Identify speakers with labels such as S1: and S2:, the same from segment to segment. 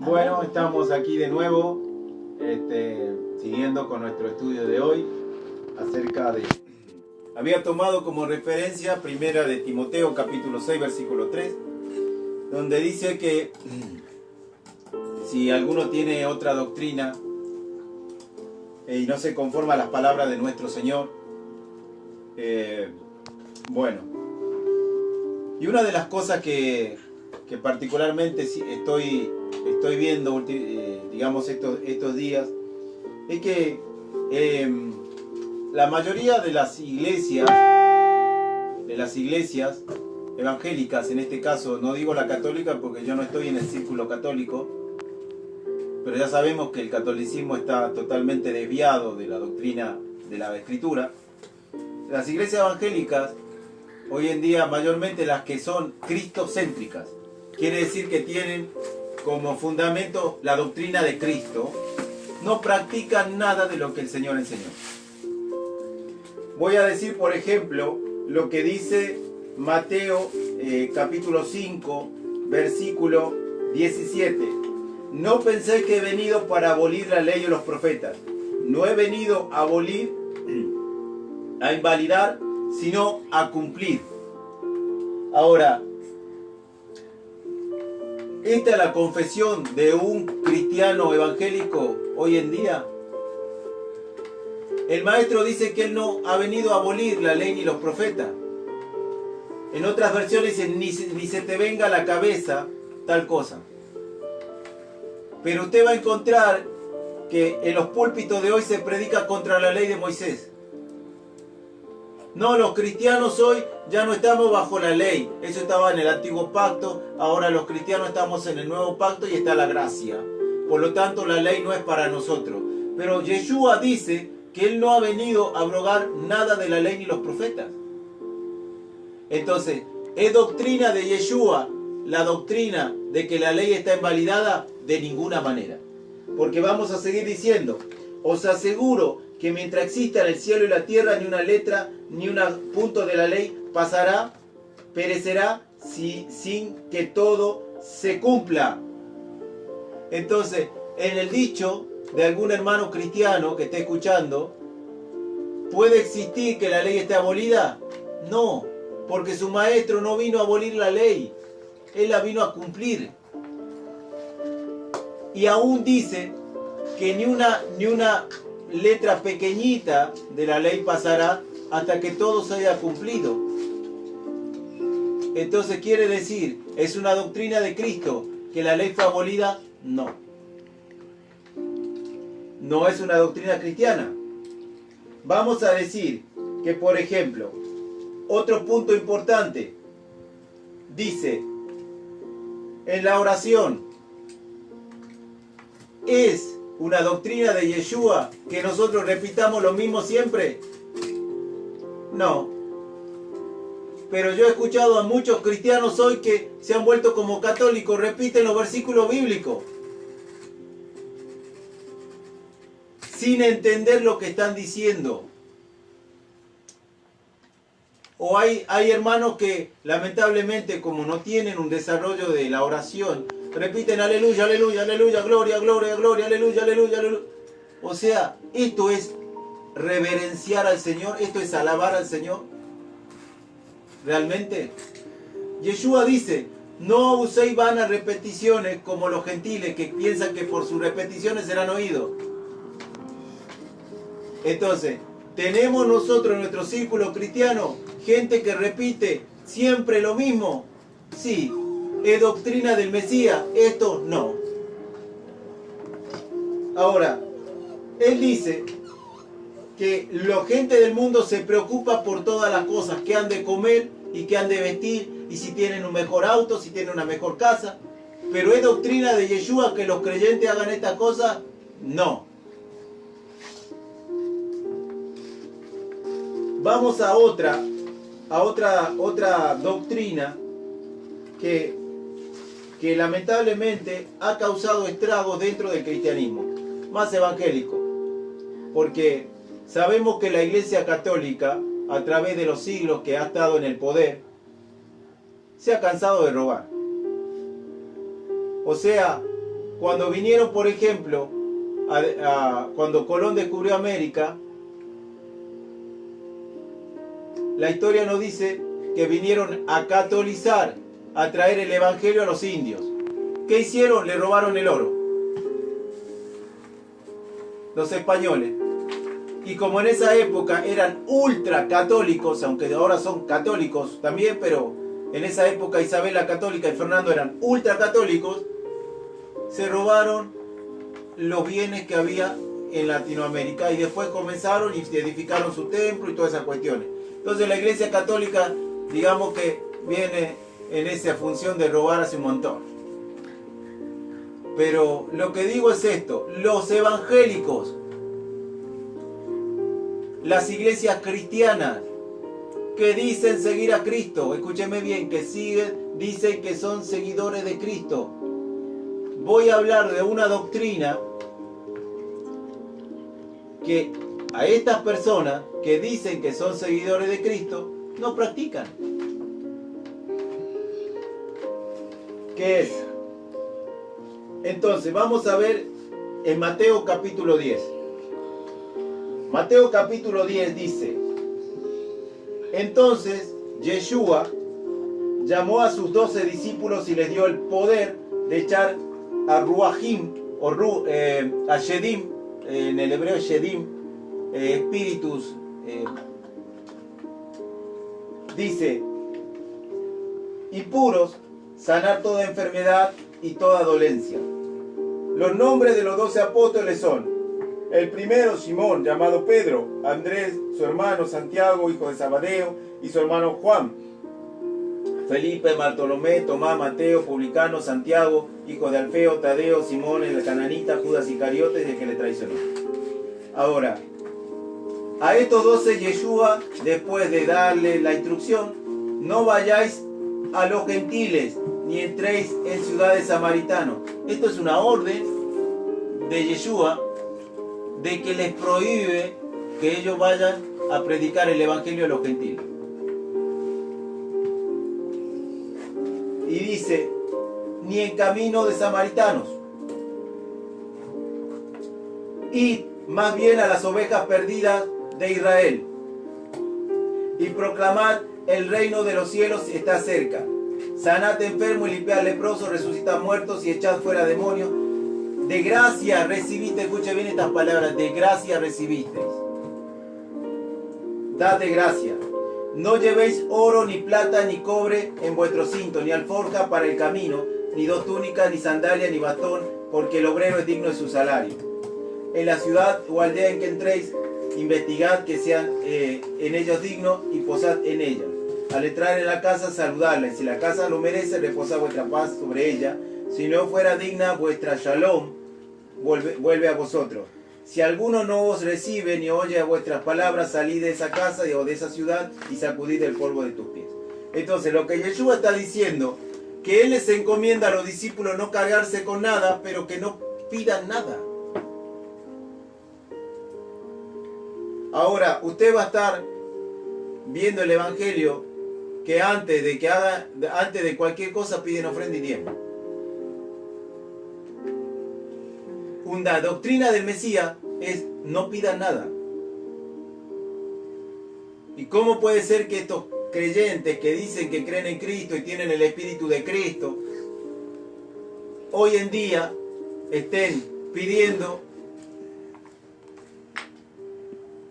S1: Bueno, estamos aquí de nuevo, siguiendo con nuestro estudio de hoy acerca de... Había tomado como referencia primera de Timoteo capítulo 6 versículo 3, donde dice que si alguno tiene otra doctrina y no se conforma a las palabras de nuestro Señor, bueno, y una de las cosas que particularmente estoy viendo, digamos, estos días, es que la mayoría de las iglesias evangélicas, en este caso, no digo la católica porque yo no estoy en el círculo católico, pero ya sabemos que el catolicismo está totalmente desviado de la doctrina de la Escritura. Las iglesias evangélicas, hoy en día, mayormente las que son cristocéntricas, quiere decir que tienen como fundamento la doctrina de Cristo, no practican nada de lo que el Señor enseñó. Voy a decir, por ejemplo, lo que dice Mateo capítulo 5, versículo 17. No penséis que he venido para abolir la ley y los profetas. No he venido a abolir, a invalidar, sino a cumplir. Ahora, esta es la confesión de un cristiano evangélico hoy en día. El maestro dice que él no ha venido a abolir la ley ni los profetas. En otras versiones dice, ni se te venga a la cabeza tal cosa. Pero usted va a encontrar que en los púlpitos de hoy se predica contra la ley de Moisés. No, los cristianos hoy ya no estamos bajo la ley. Eso estaba en el antiguo pacto. Ahora los cristianos estamos en el nuevo pacto y está la gracia. Por lo tanto, la ley no es para nosotros. Pero Yeshua dice que él no ha venido a abrogar nada de la ley ni los profetas. Entonces, ¿es doctrina de Yeshua la doctrina de que la ley está invalidada? De ninguna manera. Porque vamos a seguir diciendo, os aseguro que mientras exista en el cielo y la tierra, ni una letra, ni un punto de la ley pasará, perecerá, sin que todo se cumpla. Entonces, en el dicho de algún hermano cristiano que esté escuchando, ¿puede existir que la ley esté abolida? No, porque su maestro no vino a abolir la ley, él la vino a cumplir. Y aún dice que ni una letra pequeñita de la ley pasará hasta que todo se haya cumplido. Entonces quiere decir, ¿es una doctrina de Cristo que la ley fue abolida? No. No es una doctrina cristiana. Vamos a decir que, por ejemplo, otro punto importante, dice, en la oración, ¿es una doctrina de Yeshua que nosotros repitamos lo mismo siempre? No. Pero yo he escuchado a muchos cristianos hoy que se han vuelto como católicos, repiten los versículos bíblicos, sin entender lo que están diciendo. O hay hermanos que lamentablemente, como no tienen un desarrollo de la oración, repiten aleluya, aleluya, aleluya, gloria, gloria, gloria, aleluya, aleluya, aleluya. O sea, esto es reverenciar al Señor, esto es alabar al Señor. ¿Realmente? Yeshua dice, no uséis vanas repeticiones como los gentiles que piensan que por sus repeticiones serán oídos. Entonces, ¿tenemos nosotros en nuestro círculo cristiano gente que repite siempre lo mismo? Sí. ¿Es doctrina del Mesías? Esto no. Ahora, él dice que la gente del mundo se preocupa por todas las cosas, que han de comer y que han de vestir, y si tienen un mejor auto, si tienen una mejor casa. Pero ¿es doctrina de Yeshua que los creyentes hagan estas cosas? No. Vamos a otra doctrina que lamentablemente ha causado estragos dentro del cristianismo, más evangélico, porque sabemos que la Iglesia Católica, a través de los siglos que ha estado en el poder, se ha cansado de robar. O sea, cuando vinieron, por ejemplo, cuando Colón descubrió América, la historia nos dice que vinieron a catolizar, a traer el evangelio a los indios. ¿Qué hicieron? Le robaron el oro. Los españoles. Y como en esa época eran ultra católicos, aunque ahora son católicos también, pero en esa época Isabel la católica y Fernando eran ultra católicos, se robaron los bienes que había en Latinoamérica y después comenzaron y edificaron su templo y todas esas cuestiones. Entonces la Iglesia Católica, digamos que viene en esa función de robar hace un montón. Pero lo que digo es esto: los evangélicos, las iglesias cristianas que dicen seguir a Cristo, escúcheme bien, que dicen que son seguidores de Cristo. Voy a hablar de una doctrina que a estas personas que dicen que son seguidores de Cristo no practican. ¿Qué es? Entonces vamos a ver en Mateo capítulo 10. Mateo capítulo 10 dice: entonces Yeshua llamó a sus 12 discípulos y les dio el poder de echar a Ruahim, a Shedim, en el hebreo Shedim, espíritus, dice, impuros, sanar toda enfermedad y toda dolencia. Los nombres de los 12 apóstoles son: el primero, Simón, llamado Pedro; Andrés, su hermano; Santiago, hijo de Zabadeo, y su hermano Juan; Felipe, Bartolomé, Tomás, Mateo, publicano; Santiago, hijo de Alfeo; Tadeo, Simón el cananita; Judas Iscariote, el que le traicionó. Ahora, a estos 12 Yeshua, después de darle la instrucción: no vayáis a los gentiles, ni entréis en ciudades samaritanos. Esto es una orden de Yeshua de que les prohíbe que ellos vayan a predicar el evangelio a los gentiles. Y dice: ni en camino de samaritanos. Id más bien a las ovejas perdidas de Israel, y proclamad: el reino de los cielos está cerca. Sanad enfermos y limpiad leprosos, resucitad muertos y echad fuera demonios. De gracia recibiste, escuche bien estas palabras: de gracia recibisteis. Dad de gracia. No llevéis oro, ni plata, ni cobre en vuestro cinto, ni alforja para el camino, ni 2 túnicas, ni sandalia, ni bastón, porque el obrero es digno de su salario. En la ciudad o aldea en que entréis, investigad que sean en ellos dignos y posad en ella. Al entrar en la casa, saludadla, y si la casa lo merece, reposad vuestra paz sobre ella. Si no fuera digna, vuestra shalom vuelve a vosotros. Si alguno no os recibe ni oye a vuestras palabras, salid de esa casa o de esa ciudad y sacudid el polvo de tus pies. Entonces, lo que Yeshua está diciendo, que Él les encomienda a los discípulos no cargarse con nada, pero que no pidan nada. Ahora, usted va a estar viendo el Evangelio que antes de cualquier cosa piden ofrenda y diezmo. Una doctrina del Mesías es: no pidan nada. ¿Y cómo puede ser que estos creyentes que dicen que creen en Cristo y tienen el Espíritu de Cristo, hoy en día estén pidiendo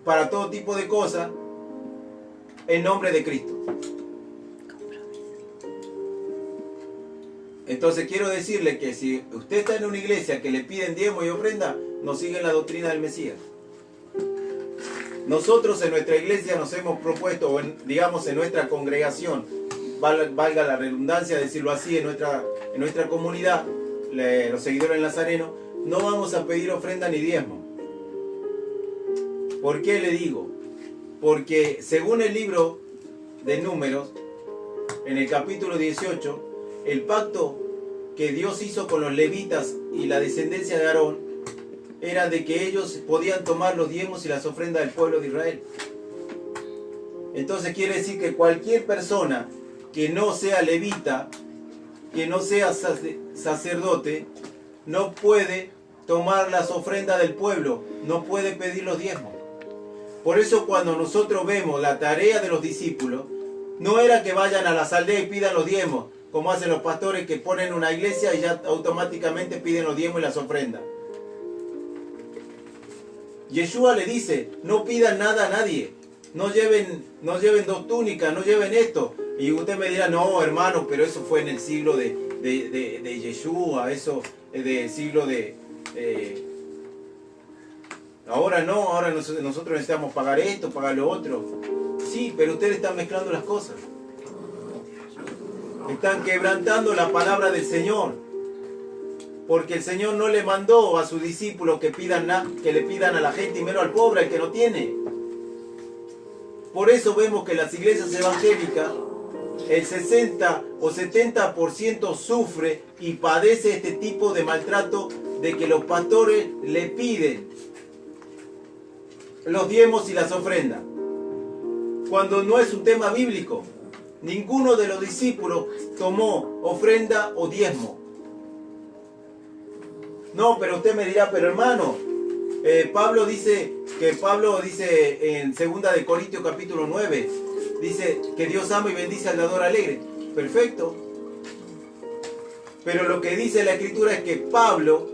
S1: para todo tipo de cosas en nombre de Cristo? Entonces quiero decirle que si usted está en una iglesia que le piden diezmo y ofrenda, no siguen la doctrina del Mesías. Nosotros en nuestra iglesia nos hemos propuesto, o digamos en nuestra congregación, valga la redundancia decirlo así, en nuestra comunidad, los seguidores nazarenos, no vamos a pedir ofrenda ni diezmo. ¿Por qué le digo? Porque según el libro de Números, en el capítulo 18, el pacto que Dios hizo con los levitas y la descendencia de Aarón era de que ellos podían tomar los diezmos y las ofrendas del pueblo de Israel. Entonces quiere decir que cualquier persona que no sea levita, que no sea sacerdote, no puede tomar las ofrendas del pueblo, no puede pedir los diezmos. Por eso cuando nosotros vemos la tarea de los discípulos, no era que vayan a las aldeas y pidan los diezmos, como hacen los pastores que ponen una iglesia y ya automáticamente piden los diezmos y las ofrendas. Yeshua le dice, no pidan nada a nadie, no lleven 2 túnicas, no lleven esto. Y usted me dirá, no hermano, pero eso fue en el siglo de Yeshua, eso del siglo de... ahora no, ahora nosotros necesitamos pagar esto, pagar lo otro. Sí, pero ustedes están mezclando las cosas. Están quebrantando la palabra del Señor. Porque el Señor no le mandó a sus discípulos que le pidan a la gente y menos al pobre, al que no tiene. Por eso vemos que las iglesias evangélicas, el 60 o 70% sufre y padece este tipo de maltrato de que los pastores le piden los diezmos y las ofrendas. Cuando no es un tema bíblico. Ninguno de los discípulos tomó ofrenda o diezmo. No, pero usted me dirá, pero hermano, Pablo dice en 2 de Corintios capítulo 9, dice que Dios ama y bendice al dador alegre. Perfecto. Pero lo que dice la Escritura es que Pablo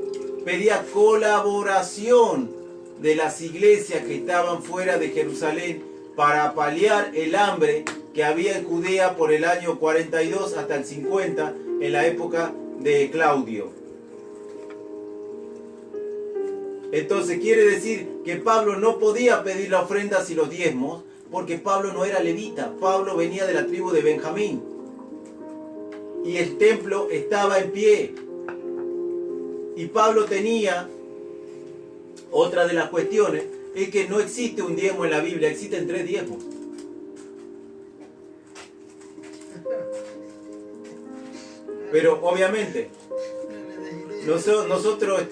S1: pedía colaboración de las iglesias que estaban fuera de Jerusalén para paliar el hambre que había en Judea por el año 42 hasta el 50, en la época de Claudio. Entonces quiere decir que Pablo no podía pedir las ofrendas y los diezmos porque Pablo no era levita. Pablo venía de la tribu de Benjamín. Y el templo estaba en pie. Y Pablo tenía, otra de las cuestiones, es que no existe un diezmo en la Biblia, existen 3 diezmos. Pero obviamente, nosotros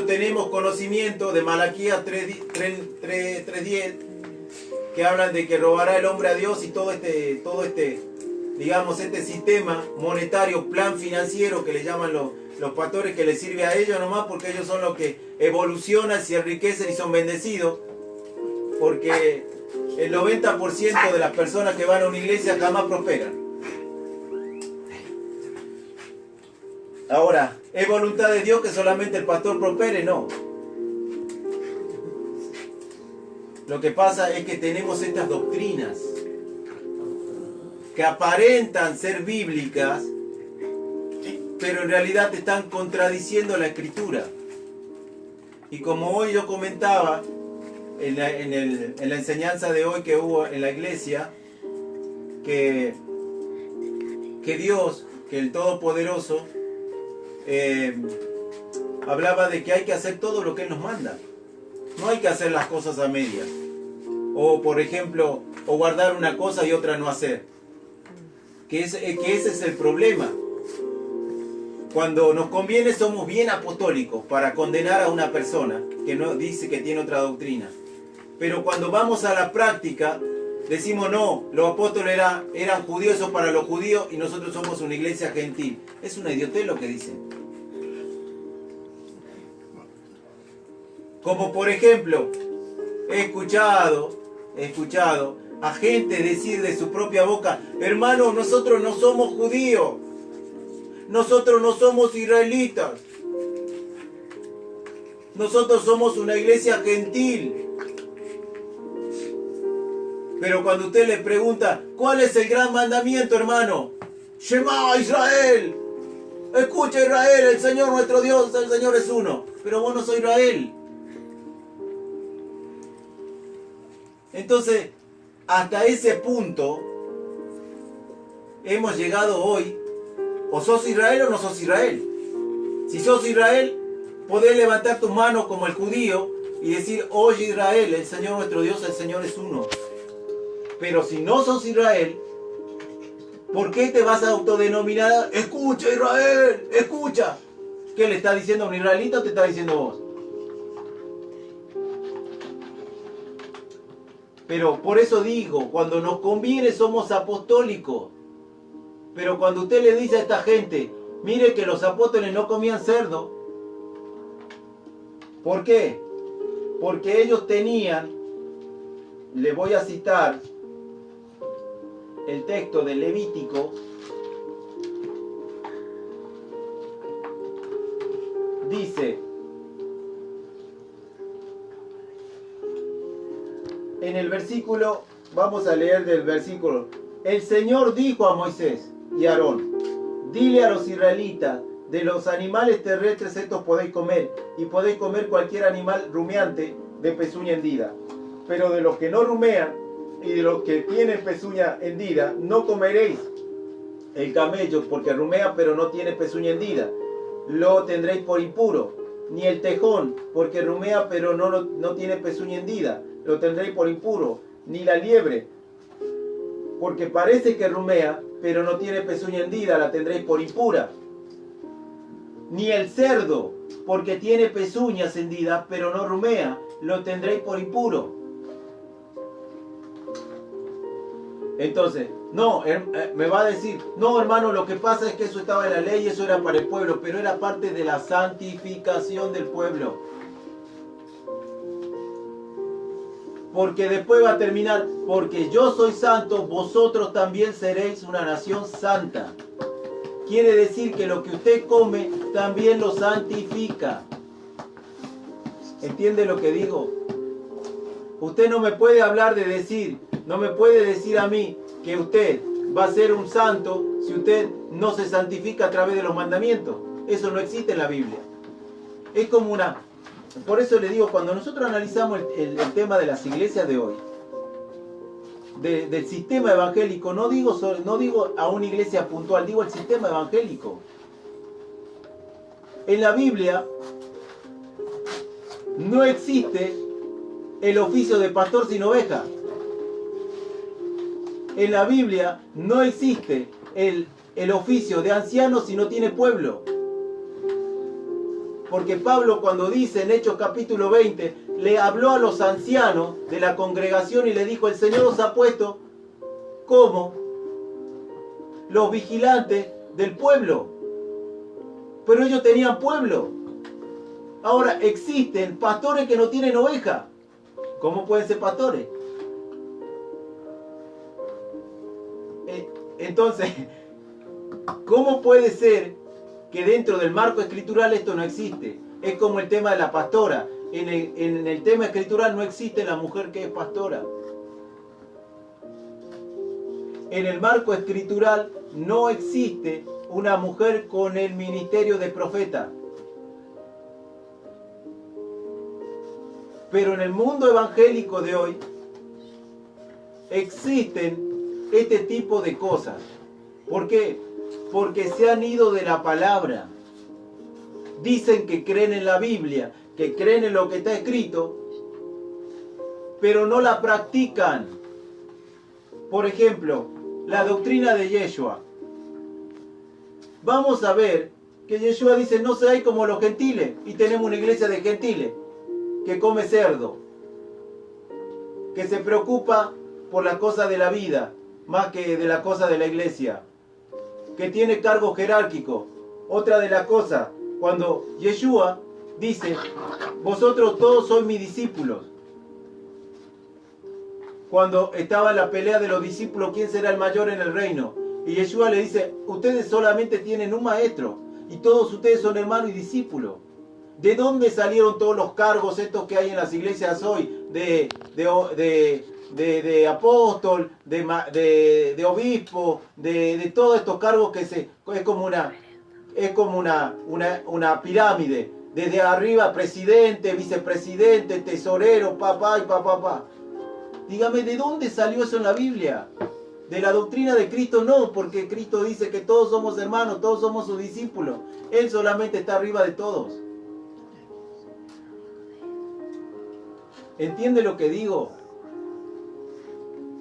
S1: tenemos conocimiento de Malaquías 3:10, que hablan de que robará el hombre a Dios y todo este sistema monetario, plan financiero que le llaman los pastores, que les sirve a ellos nomás porque ellos son los que evolucionan, se enriquecen y son bendecidos. Porque el 90% de las personas que van a una iglesia jamás prosperan. Ahora, ¿es voluntad de Dios que solamente el pastor prospere? No. Lo que pasa es que tenemos estas doctrinas que aparentan ser bíblicas, pero en realidad te están contradiciendo la Escritura. Y como hoy yo comentaba en la enseñanza de hoy que hubo en la iglesia, que Dios, que el Todopoderoso, hablaba de que hay que hacer todo lo que Él nos manda. No hay que hacer las cosas a medias. O por ejemplo, o guardar una cosa y otra no hacer. Que ese es el problema. Cuando nos conviene somos bien apostólicos para condenar a una persona que no dice que tiene otra doctrina. Pero cuando vamos a la práctica, decimos no, los apóstoles eran judíos, eso para los judíos, y nosotros somos una iglesia gentil. Es una idiotez lo que dicen. Como por ejemplo, he escuchado a gente decir de su propia boca, hermano, nosotros no somos judíos, nosotros no somos israelitas, nosotros somos una iglesia gentil. Pero cuando usted le pregunta, ¿cuál es el gran mandamiento, hermano? Shema Israel, escucha Israel, el Señor nuestro Dios, el Señor es uno. Pero vos no sos Israel. Entonces, hasta ese punto hemos llegado hoy. O sos Israel o no sos Israel. Si sos Israel, podés levantar tus manos como el judío y decir, oye Israel, el Señor nuestro Dios, el Señor es uno. Pero si no sos Israel, ¿por qué te vas a autodenominar? Escucha Israel, escucha. ¿Qué le está diciendo a un israelita o te está diciendo vos? Pero por eso digo, cuando nos conviene somos apostólicos. Pero cuando usted le dice a esta gente, Mire que los apóstoles no comían cerdo. ¿Por qué? Porque ellos tenían, le voy a citar el texto de Levítico, dice, en el versículo, vamos a leer del versículo, el Señor dijo a Moisés y a Aarón, dile a los israelitas, de los animales terrestres estos podéis comer, y podéis comer cualquier animal rumiante de pezuña hendida, pero de los que no rumean y de los que tienen pezuña hendida, no comeréis el camello, porque rumea pero no tiene pezuña hendida, lo tendréis por impuro, ni el tejón, porque rumea pero no tiene pezuña hendida, lo tendréis por impuro, ni la liebre, porque parece que rumea, pero no tiene pezuña hendida, la tendréis por impura. Ni el cerdo, porque tiene pezuñas hendidas, pero no rumea, lo tendréis por impuro. Entonces, no, me va a decir, no hermano, lo que pasa es que eso estaba en la ley, eso era para el pueblo, pero era parte de la santificación del pueblo. Porque después va a terminar, porque yo soy santo, vosotros también seréis una nación santa. Quiere decir que lo que usted come también lo santifica. ¿Entiende lo que digo? Usted no me puede hablar de decir, no me puede decir a mí que usted va a ser un santo si usted no se santifica a través de los mandamientos. Eso no existe en la Biblia. Es como una... Por eso le digo, cuando nosotros analizamos el tema de las iglesias de hoy, del sistema evangélico, no digo a una iglesia puntual, digo el sistema evangélico. En la Biblia no existe el oficio de pastor sin oveja. En la Biblia no existe el oficio de anciano si no tiene pueblo. Porque Pablo, cuando dice en Hechos capítulo 20, le habló a los ancianos de la congregación y le dijo, el Señor os ha puesto como los vigilantes del pueblo. Pero ellos tenían pueblo. Ahora existen pastores que no tienen oveja. ¿Cómo pueden ser pastores? Entonces, ¿cómo puede ser que dentro del marco escritural esto no existe? Es como el tema de la pastora. En el tema escritural no existe la mujer que es pastora. En el marco escritural no existe una mujer con el ministerio de profeta. Pero en el mundo evangélico de hoy existen este tipo de cosas. ¿Por qué? Porque se han ido de la palabra. Dicen que creen en la Biblia, que creen en lo que está escrito, pero no la practican. Por ejemplo, la doctrina de Yeshua. Vamos a ver que Yeshua dice, no seáis como los gentiles, y tenemos una iglesia de gentiles que come cerdo, que se preocupa por las cosas de la vida, más que de las cosas de la iglesia, que tiene cargo jerárquico. Otra de las cosas, cuando Yeshua dice, vosotros todos sois mis discípulos. Cuando estaba la pelea de los discípulos, ¿quién será el mayor en el reino? Y Yeshua le dice, ustedes solamente tienen un maestro, y todos ustedes son hermanos y discípulos. ¿De dónde salieron todos los cargos estos que hay en las iglesias hoy? De apóstol, de obispo, de todos estos cargos que es como una pirámide. Desde arriba, presidente, vicepresidente, tesorero, papá y papá. Dígame, ¿de dónde salió eso en la Biblia? De la doctrina de Cristo no, porque Cristo dice que todos somos hermanos, todos somos sus discípulos. Él solamente está arriba de todos. ¿Entiende lo que digo?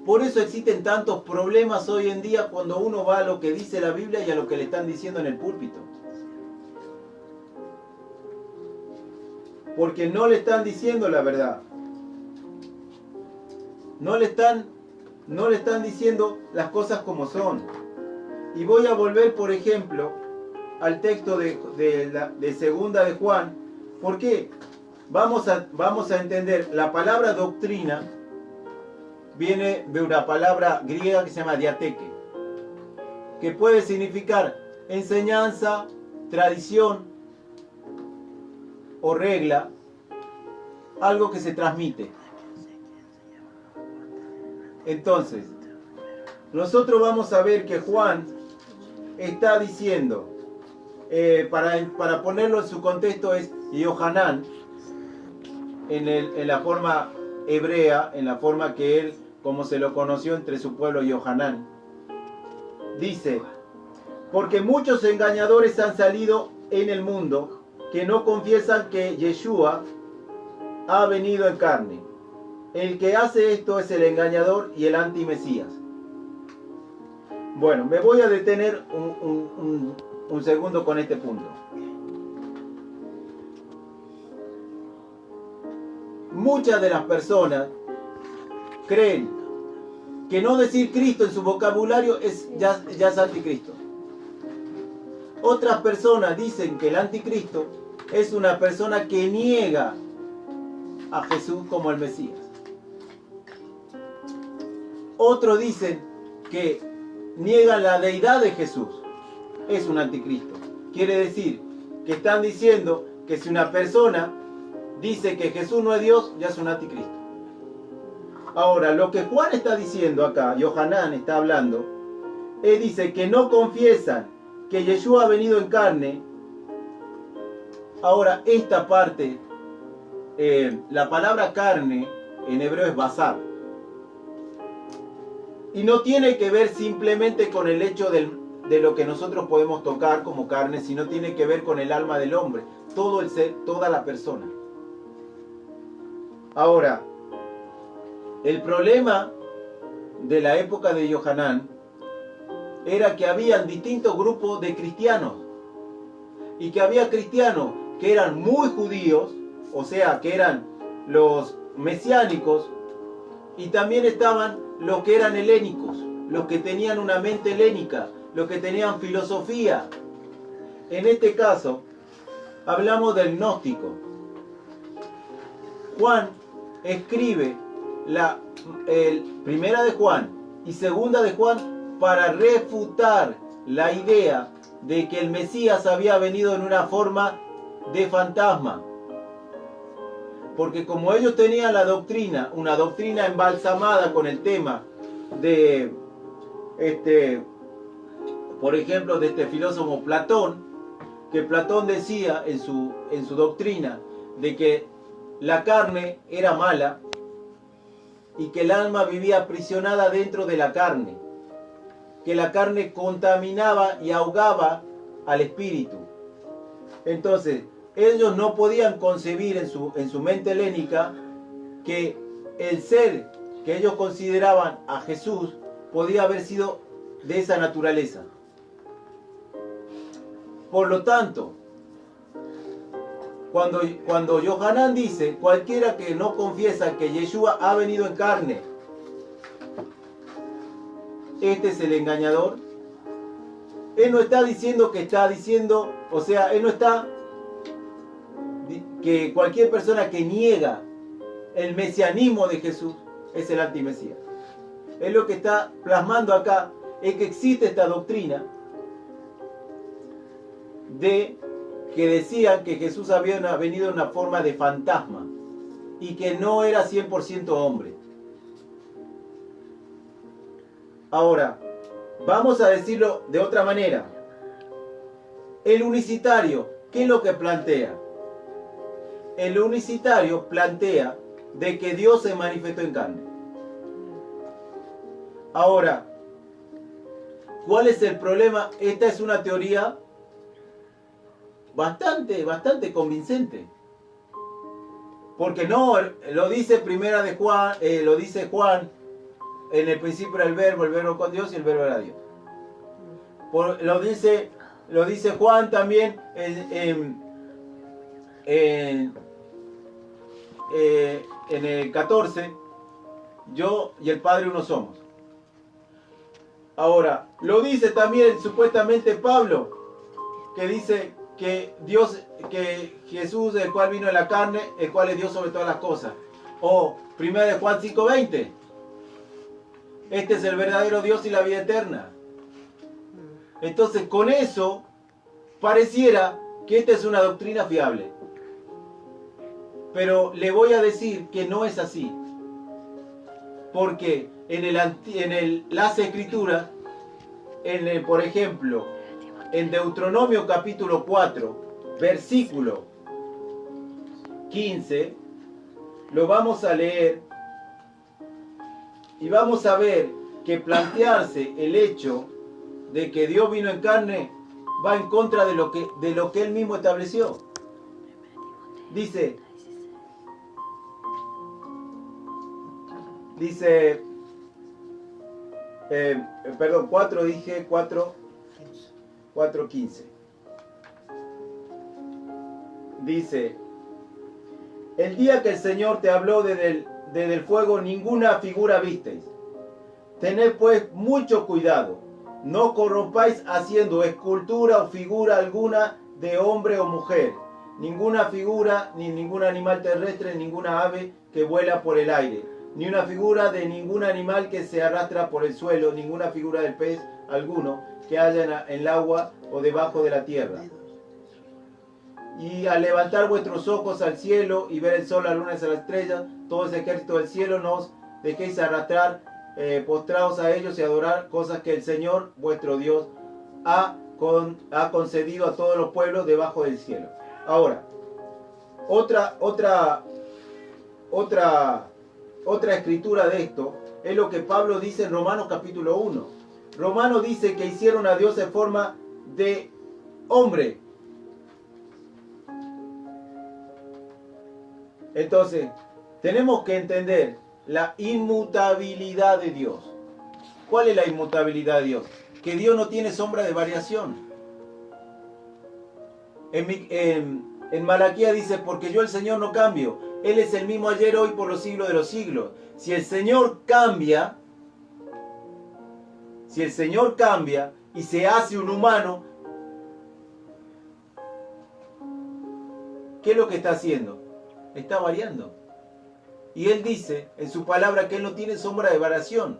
S1: Por eso existen tantos problemas hoy en día cuando uno va a lo que dice la Biblia y a lo que le están diciendo en el púlpito. Porque no le están diciendo la verdad. No le están diciendo las cosas como son. Y voy a volver, por ejemplo, al texto de segunda de Juan. ¿Por qué? Vamos a entender, la palabra doctrina viene de una palabra griega que se llama diateke, que puede significar enseñanza, tradición o regla, algo que se transmite. Entonces, nosotros vamos a ver que Juan está diciendo, para ponerlo en su contexto, es Yohanan, en la forma hebrea, en la forma que él, como se lo conoció entre su pueblo, Yohanan. Dice, porque muchos engañadores han salido en el mundo que no confiesan que Yeshua ha venido en carne. El que hace esto es el engañador y el antimesías. Bueno, me voy a detener un segundo con este punto. Muchas de las personas creen que no decir Cristo en su vocabulario ya es anticristo. Otras personas dicen que el anticristo es una persona que niega a Jesús como el Mesías. Otros dicen que niegan la deidad de Jesús. Es un anticristo. Quiere decir que están diciendo que si una persona dice que Jesús no es Dios, ya es un anticristo. Ahora, lo que Juan está diciendo acá, Yohanan está hablando, él dice que no confiesan que Yeshua ha venido en carne. Ahora, esta parte, la palabra carne en hebreo es basar. Y no tiene que ver simplemente con el hecho de lo que nosotros podemos tocar como carne, sino tiene que ver con el alma del hombre, todo el ser, toda la persona. Ahora, el problema de la época de Yohanan era que habían distintos grupos de cristianos y que había cristianos que eran muy judíos, o sea, que eran los mesiánicos, y también estaban los que eran helénicos, los que tenían una mente helénica, los que tenían filosofía. En este caso, hablamos del gnóstico. Juan escribe primera de Juan y segunda de Juan para refutar la idea de que el Mesías había venido en una forma de fantasma. Porque como ellos tenían la doctrina, una doctrina embalsamada con el tema de, por ejemplo, de este filósofo Platón, que Platón decía en su doctrina de que la carne era mala y que el alma vivía aprisionada dentro de la carne, que la carne contaminaba y ahogaba al espíritu. Entonces, ellos no podían concebir en su mente helénica que el ser que ellos consideraban a Jesús podía haber sido de esa naturaleza. Por lo tanto, cuando Yohanan dice, cualquiera que no confiesa que Yeshua ha venido en carne, este es el engañador. Él no está diciendo que está diciendo, o sea, él no está que cualquier persona que niega el mesianismo de Jesús es el antimesías. Él lo que está plasmando acá es que existe esta doctrina de que decían que Jesús había venido en una forma de fantasma y que no era 100% hombre. Ahora, vamos a decirlo de otra manera. El unicitario, ¿qué es lo que plantea? El unicitario plantea de que Dios se manifestó en carne. Ahora, ¿cuál es el problema? Esta es una teoría bastante convincente. Porque no, lo dice primera de Juan, lo dice Juan, en el principio era el verbo con Dios y el verbo era Dios. Lo dice Juan también en el 14, yo y el Padre uno somos. Ahora, lo dice también supuestamente Pablo, que dice que Dios, que Jesús, el cual vino en la carne, el cual es Dios sobre todas las cosas. O 1 de Juan 5:20. Este es el verdadero Dios y la vida eterna. Entonces, con eso, pareciera que esta es una doctrina fiable. Pero le voy a decir que no es así. Porque en las Escrituras, por ejemplo, en Deuteronomio capítulo 4, versículo 15, lo vamos a leer y vamos a ver que plantearse el hecho de que Dios vino en carne va en contra de lo que Él mismo estableció. Dice, 4:15. Dice, el día que el Señor te habló desde el fuego, ninguna figura visteis. Tened pues mucho cuidado, no corrompáis haciendo escultura o figura alguna de hombre o mujer, ninguna figura, ni ningún animal terrestre, ninguna ave que vuela por el aire, ni una figura de ningún animal que se arrastra por el suelo, ninguna figura del pez alguno que haya en el agua o debajo de la tierra. Y al levantar vuestros ojos al cielo y ver el sol, la luna y las estrellas, todo ese ejército del cielo, no os dejéis arrastrar, postraos a ellos y adorar cosas que el Señor vuestro Dios ha concedido a todos los pueblos debajo del cielo. Ahora, otra escritura de esto es lo que Pablo dice en Romanos capítulo 1. Romanos dice que hicieron a Dios en forma de hombre. Entonces, tenemos que entender la inmutabilidad de Dios. ¿Cuál es la inmutabilidad de Dios? Que Dios no tiene sombra de variación. En Malaquías dice, porque yo el Señor no cambio. Él es el mismo ayer, hoy, por los siglos de los siglos. Si el Señor cambia y se hace un humano, ¿qué es lo que está haciendo? Está variando. Y Él dice en su palabra que Él no tiene sombra de variación,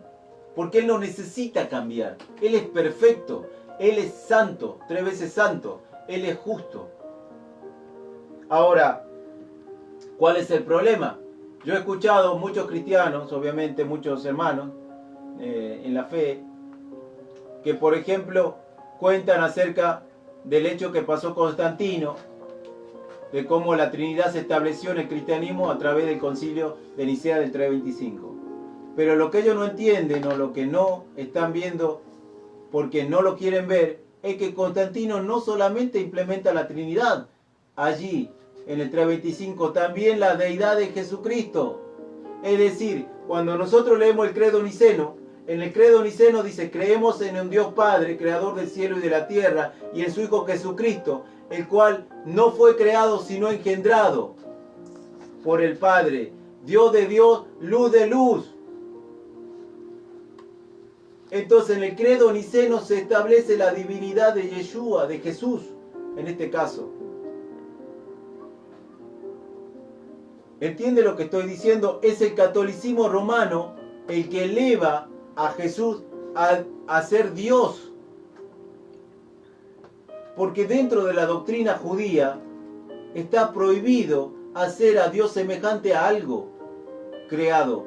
S1: porque Él no necesita cambiar. Él es perfecto, Él es santo, 3 veces santo, Él es justo. Ahora, ¿cuál es el problema? Yo he escuchado muchos cristianos, obviamente muchos hermanos en la fe, que por ejemplo cuentan acerca del hecho que pasó Constantino, de cómo la Trinidad se estableció en el cristianismo a través del concilio de Nicea del 325. Pero lo que ellos no entienden o lo que no están viendo porque no lo quieren ver es que Constantino no solamente implementa la Trinidad allí en el 325, también la deidad de Jesucristo. Es decir, cuando nosotros leemos el credo niceno, en el credo niceno dice, creemos en un Dios Padre, creador del cielo y de la tierra, y en su Hijo Jesucristo, el cual no fue creado sino engendrado por el Padre, Dios de Dios, luz de luz. Entonces en el credo niceno se establece la divinidad de Yeshua, de Jesús, en este caso. ¿Entiende lo que estoy diciendo? Es el catolicismo romano el que eleva a Jesús a ser Dios. Porque dentro de la doctrina judía está prohibido hacer a Dios semejante a algo creado,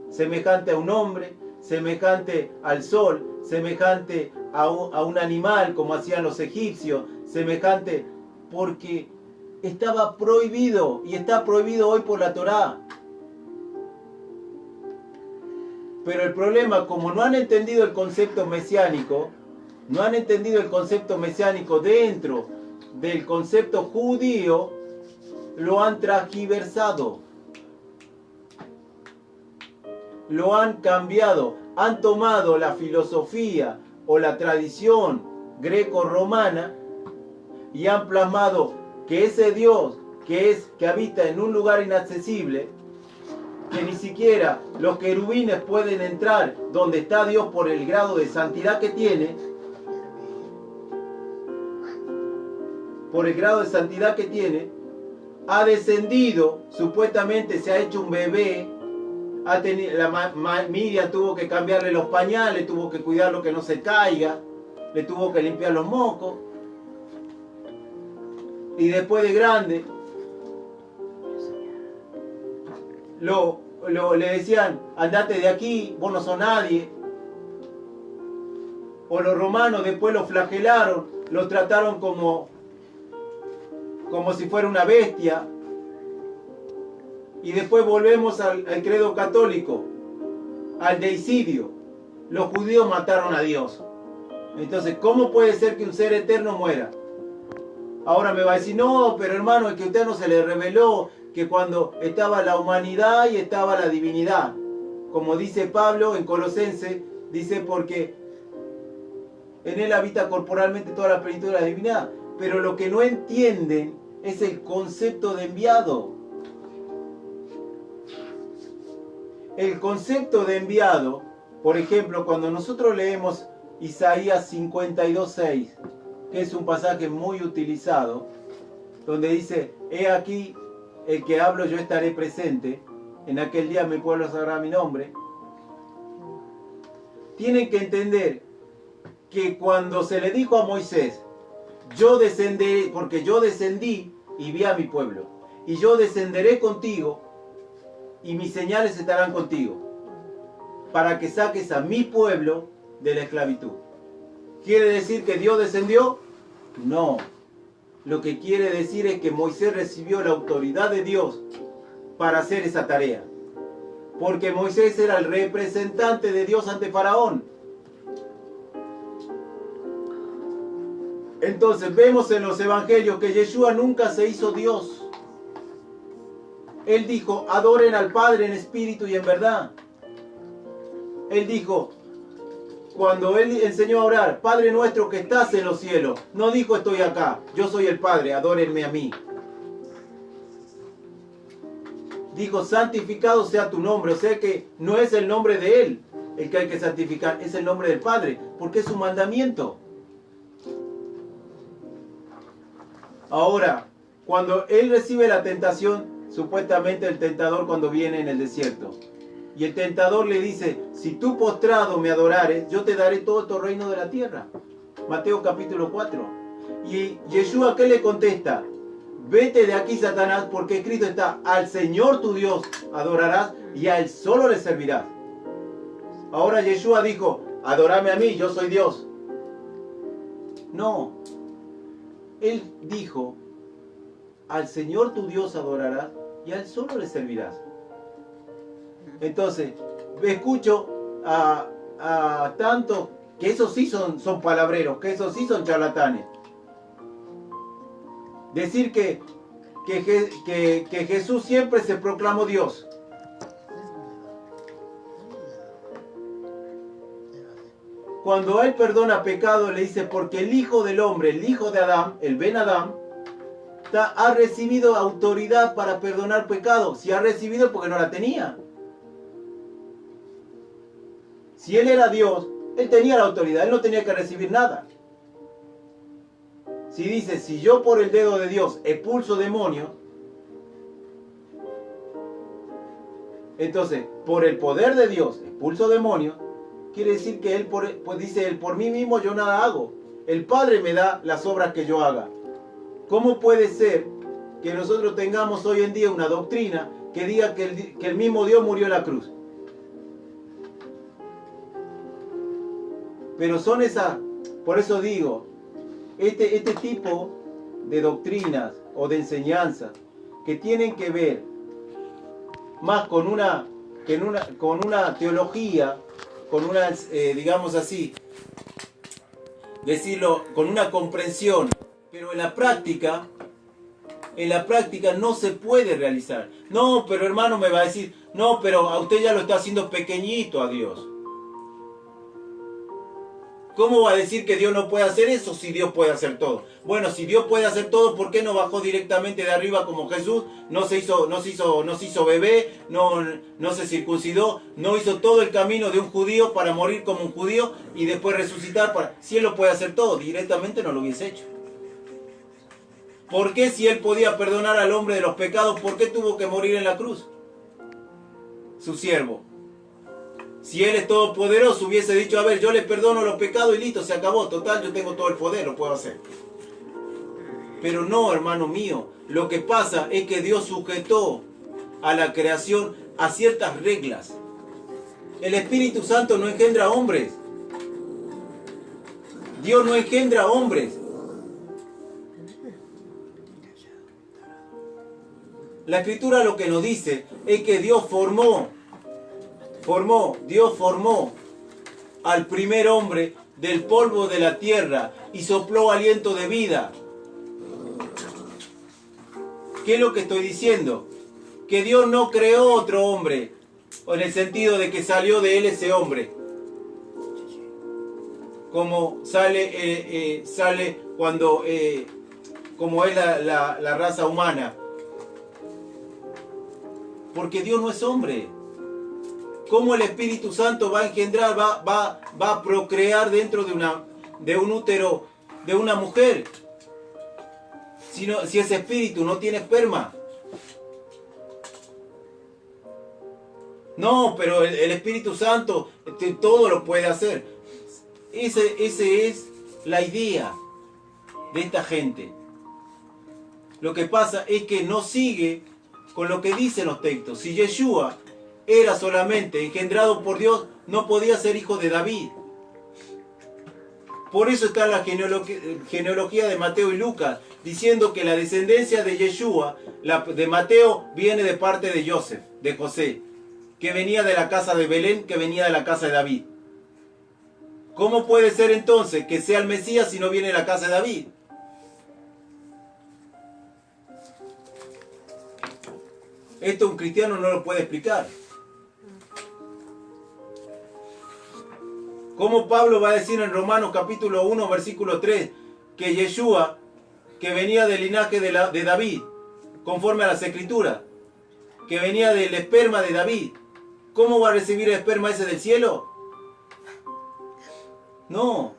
S1: semejante a un hombre, semejante al sol, semejante a un animal como hacían los egipcios, semejante, porque estaba prohibido y está prohibido hoy por la Torá. Pero el problema, como no han entendido el concepto mesiánico, dentro del concepto judío, lo han transgiversado, lo han cambiado, han tomado la filosofía o la tradición greco-romana y han plasmado que ese Dios que habita en un lugar inaccesible, que ni siquiera los querubines pueden entrar donde está Dios por el grado de santidad que tiene, por el grado de santidad que tiene, ha descendido, supuestamente se ha hecho un bebé, Miriam tuvo que cambiarle los pañales, tuvo que cuidarlo que no se caiga, le tuvo que limpiar los mocos, y después de grande, le decían, andate de aquí, vos no sos nadie. O los romanos después lo flagelaron, lo trataron como si fuera una bestia. Y después volvemos al credo católico, al deicidio. Los judíos mataron a Dios. Entonces, ¿cómo puede ser que un ser eterno muera? Ahora me va a decir, no, pero hermano, es que a usted no se le reveló que cuando estaba la humanidad y estaba la divinidad. Como dice Pablo en Colosenses, dice porque en él habita corporalmente toda la plenitud de la divinidad. Pero lo que no entienden es el concepto de enviado. El concepto de enviado, por ejemplo, cuando nosotros leemos Isaías 52:6, que es un pasaje muy utilizado, donde dice, he aquí el que hablo yo estaré presente, en aquel día mi pueblo sabrá mi nombre. Tienen que entender que cuando se le dijo a Moisés, yo descenderé, porque yo descendí y vi a mi pueblo, y yo descenderé contigo, y mis señales estarán contigo, para que saques a mi pueblo de la esclavitud. ¿Quiere decir que Dios descendió? No. Lo que quiere decir es que Moisés recibió la autoridad de Dios para hacer esa tarea. Porque Moisés era el representante de Dios ante Faraón. Entonces vemos en los evangelios que Yeshua nunca se hizo Dios. Él dijo, adoren al Padre en espíritu y en verdad. Él dijo, cuando él enseñó a orar, Padre nuestro que estás en los cielos, no dijo estoy acá, yo soy el Padre, adórenme a mí. Dijo, santificado sea tu nombre, o sea que no es el nombre de él el que hay que santificar, es el nombre del Padre, porque es su mandamiento. Ahora, cuando él recibe la tentación, supuestamente el tentador cuando viene en el desierto, y el tentador le dice, si tú postrado me adorares, yo te daré todo tu reino de la tierra. Mateo capítulo 4. Y Yeshua, ¿qué le contesta? Vete de aquí, Satanás, porque escrito está, al Señor tu Dios adorarás y a Él solo le servirás. Ahora Yeshua dijo, adorame a mí, yo soy Dios. No. Él dijo, al Señor tu Dios adorarás y a Él solo le servirás. Entonces, escucho a tantos que esos sí son palabreros, que esos sí son charlatanes. Decir que Jesús siempre se proclamó Dios. Cuando Él perdona pecado, le dice, porque el Hijo del Hombre, el Hijo de Adán, el Ben Adán, ha recibido autoridad para perdonar pecado. Si ha recibido, porque no la tenía. Si Él era Dios, Él tenía la autoridad, Él no tenía que recibir nada. Si dice, si yo por el dedo de Dios expulso demonios, entonces, por el poder de Dios expulso demonios, quiere decir que Él, pues dice, Él por mí mismo yo nada hago. El Padre me da las obras que yo haga. ¿Cómo puede ser que nosotros tengamos hoy en día una doctrina que diga que el mismo Dios murió en la cruz? Pero son esas, por eso digo, este tipo de doctrinas o de enseñanzas que tienen que ver más con una teología, con una, digamos así, decirlo, con una comprensión, pero en la práctica no se puede realizar. No, pero hermano me va a decir, no, pero a usted ya lo está haciendo pequeñito a Dios. ¿Cómo va a decir que Dios no puede hacer eso si Dios puede hacer todo? Bueno, si Dios puede hacer todo, ¿por qué no bajó directamente de arriba como Jesús? No se hizo bebé, no se circuncidó, no hizo todo el camino de un judío para morir como un judío y después resucitar. Si Él lo puede hacer todo, directamente no lo hubiese hecho. ¿Por qué si Él podía perdonar al hombre de los pecados, por qué tuvo que morir en la cruz? Su siervo. Si Él es todopoderoso, hubiese dicho, a ver, yo le perdono los pecados y listo, se acabó. Total, yo tengo todo el poder, lo puedo hacer. Pero no, hermano mío. Lo que pasa es que Dios sujetó a la creación a ciertas reglas. El Espíritu Santo no engendra hombres. Dios no engendra hombres. La Escritura lo que nos dice es que Dios formó al primer hombre del polvo de la tierra y sopló aliento de vida. ¿Qué es lo que estoy diciendo? Que Dios no creó otro hombre, o en el sentido de que salió de él ese hombre. Como sale cuando, como es la raza humana. Porque Dios no es hombre. ¿Cómo el Espíritu Santo va a engendrar, va a procrear dentro de un útero de una mujer? Si ese espíritu no tiene esperma. No, pero el Espíritu Santo todo lo puede hacer. Ese es la idea de esta gente. Lo que pasa es que no sigue con lo que dicen los textos. Si Yeshua era solamente engendrado por Dios, no podía ser hijo de David. Por eso está la genealogía de Mateo y Lucas, diciendo que la descendencia de Yeshua, de Mateo, viene de parte de José, que venía de la casa de Belén, que venía de la casa de David. ¿Cómo puede ser entonces que sea el Mesías si no viene de la casa de David? Esto un cristiano no lo puede explicar. ¿Cómo Pablo va a decir en Romanos capítulo 1, versículo 3, que Yeshua, que venía del linaje de David, conforme a las Escrituras, que venía del esperma de David, ¿cómo va a recibir el esperma ese del cielo? No,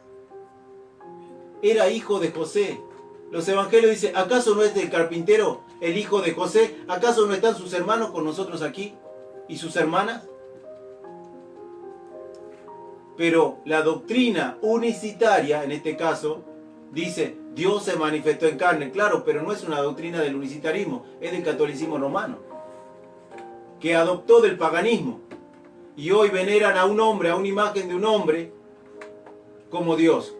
S1: era hijo de José. Los evangelios dicen, ¿acaso no es del carpintero el hijo de José? ¿Acaso no están sus hermanos con nosotros aquí? ¿Y sus hermanas? Pero la doctrina unicitaria, en este caso, dice, Dios se manifestó en carne. Claro, pero no es una doctrina del unicitarismo, es del catolicismo romano, que adoptó del paganismo. Y hoy veneran a un hombre, a una imagen de un hombre, como Dios.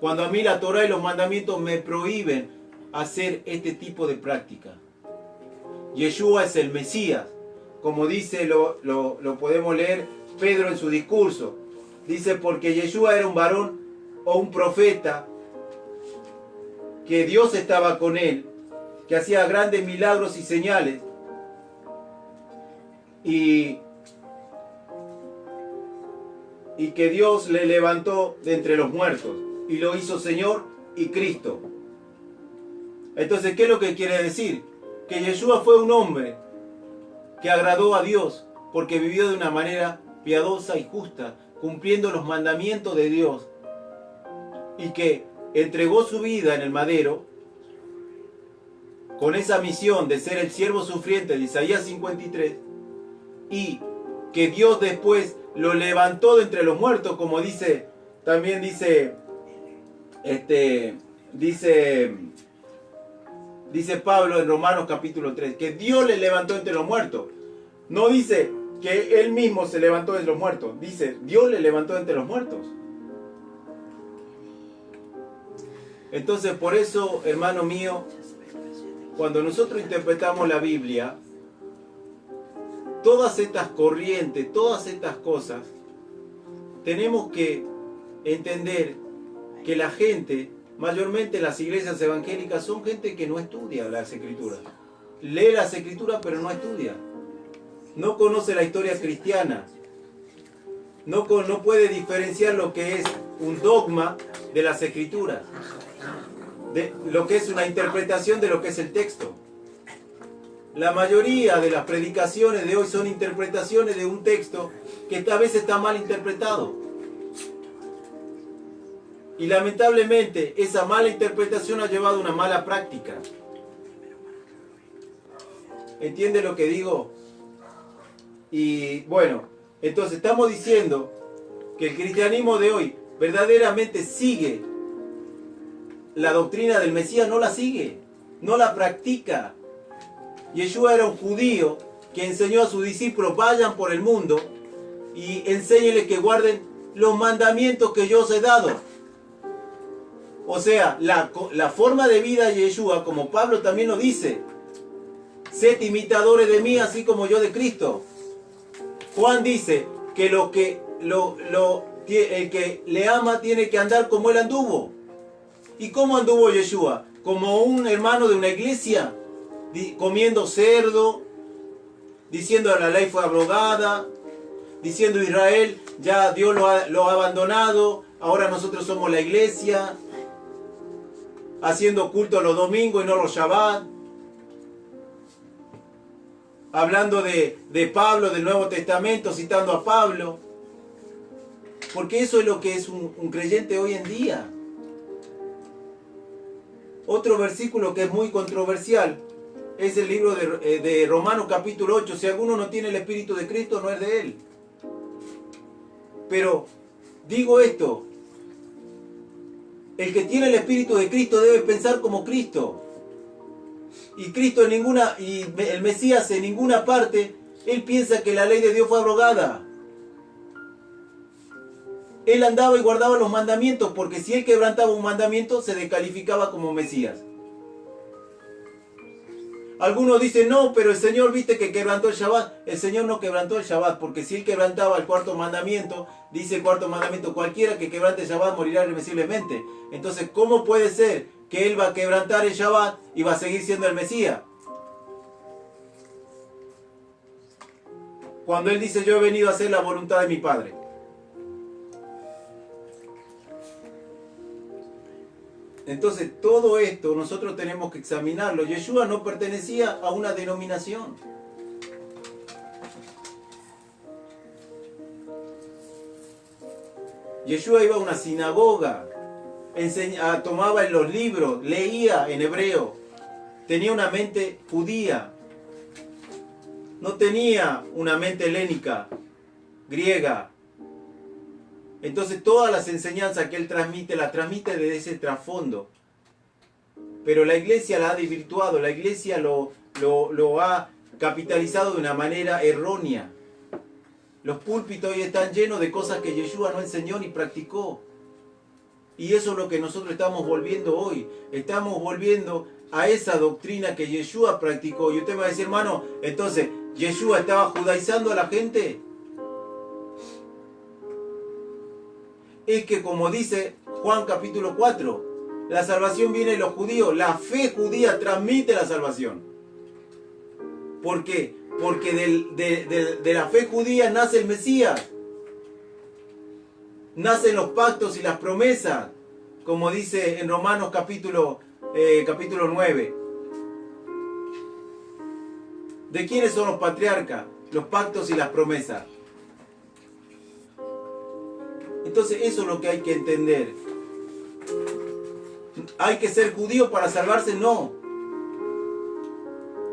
S1: Cuando a mí la Torá y los mandamientos me prohíben hacer este tipo de práctica. Yeshua es el Mesías, como dice, lo podemos leer Pedro en su discurso. Dice, porque Yeshua era un varón o un profeta, que Dios estaba con él, que hacía grandes milagros y señales, y que Dios le levantó de entre los muertos y lo hizo Señor y Cristo. Entonces, ¿qué es lo que quiere decir? Que Yeshua fue un hombre que agradó a Dios porque vivió de una manera piadosa y justa, cumpliendo los mandamientos de Dios, y que entregó su vida en el madero con esa misión de ser el siervo sufriente de Isaías 53, y que Dios después lo levantó de entre los muertos, como dice, también dice Pablo en Romanos capítulo 3, que Dios le levantó entre los muertos. No dice que él mismo se levantó de los muertos, dice Dios le levantó entre los muertos. Entonces, por eso, hermano mío, cuando nosotros interpretamos la Biblia, todas estas corrientes, todas estas cosas, tenemos que entender que la gente, mayormente las iglesias evangélicas, son gente que no estudia las Escrituras. Lee las Escrituras pero no estudia. No conoce la historia cristiana. No puede diferenciar lo que es un dogma de las Escrituras, de lo que es una interpretación de lo que es el texto. La mayoría de las predicaciones de hoy son interpretaciones de un texto que esta vez está mal interpretado. Y lamentablemente esa mala interpretación ha llevado a una mala práctica. ¿Entiende lo que digo? Y bueno, entonces estamos diciendo que el cristianismo de hoy verdaderamente sigue la doctrina del Mesías, no la sigue, no la practica. Yeshua era un judío que enseñó a sus discípulos: vayan por el mundo y enséñenles que guarden los mandamientos que yo os he dado. O sea, la forma de vida de Yeshua, como Pablo también lo dice: sed imitadores de mí, así como yo de Cristo. Juan dice que el que le ama tiene que andar como él anduvo. ¿Y cómo anduvo Yeshua? Como un hermano de una iglesia, comiendo cerdo, diciendo la ley fue abrogada, diciendo Israel ya Dios lo ha abandonado, ahora nosotros somos la iglesia, haciendo culto los domingos y no los Shabbat. Hablando de Pablo, del Nuevo Testamento, citando a Pablo. Porque eso es lo que es un creyente hoy en día. Otro versículo que es muy controversial es el libro de Romanos capítulo 8. Si alguno no tiene el Espíritu de Cristo, no es de él. Pero digo esto: el que tiene el Espíritu de Cristo debe pensar como Cristo. Y Cristo y el Mesías en ninguna parte, él piensa que la ley de Dios fue abrogada. Él andaba y guardaba los mandamientos, porque si él quebrantaba un mandamiento, se descalificaba como Mesías. Algunos dicen: no, pero el Señor, viste que quebrantó el Shabbat. El Señor no quebrantó el Shabbat, porque si él quebrantaba el cuarto mandamiento, dice el cuarto mandamiento: cualquiera que quebrante el Shabbat morirá irremisiblemente. Entonces, ¿cómo puede ser que él va a quebrantar el Shabbat y va a seguir siendo el Mesías? Cuando él dice: yo he venido a hacer la voluntad de mi Padre. Entonces, todo esto nosotros tenemos que examinarlo. Yeshua no pertenecía a una denominación. Yeshua iba a una sinagoga, tomaba en los libros, leía en hebreo, tenía una mente judía, no tenía una mente helénica, griega. Entonces todas las enseñanzas que él transmite, las transmite desde ese trasfondo. Pero la iglesia la ha desvirtuado, la iglesia lo ha capitalizado de una manera errónea. Los púlpitos hoy están llenos de cosas que Yeshua no enseñó ni practicó. Y eso es lo que nosotros estamos volviendo hoy. Estamos volviendo a esa doctrina que Yeshua practicó. Y usted va a decir: hermano, entonces, ¿Yeshua estaba judaizando a la gente? Es que, como dice Juan capítulo 4, la salvación viene de los judíos. La fe judía transmite la salvación. ¿Por qué? Porque de la fe judía nace el Mesías. Nacen los pactos y las promesas, como dice en Romanos capítulo 9. ¿De quiénes son los patriarcas? Los pactos y las promesas. Entonces eso es lo que hay que entender. ¿Hay que ser judío para salvarse? No.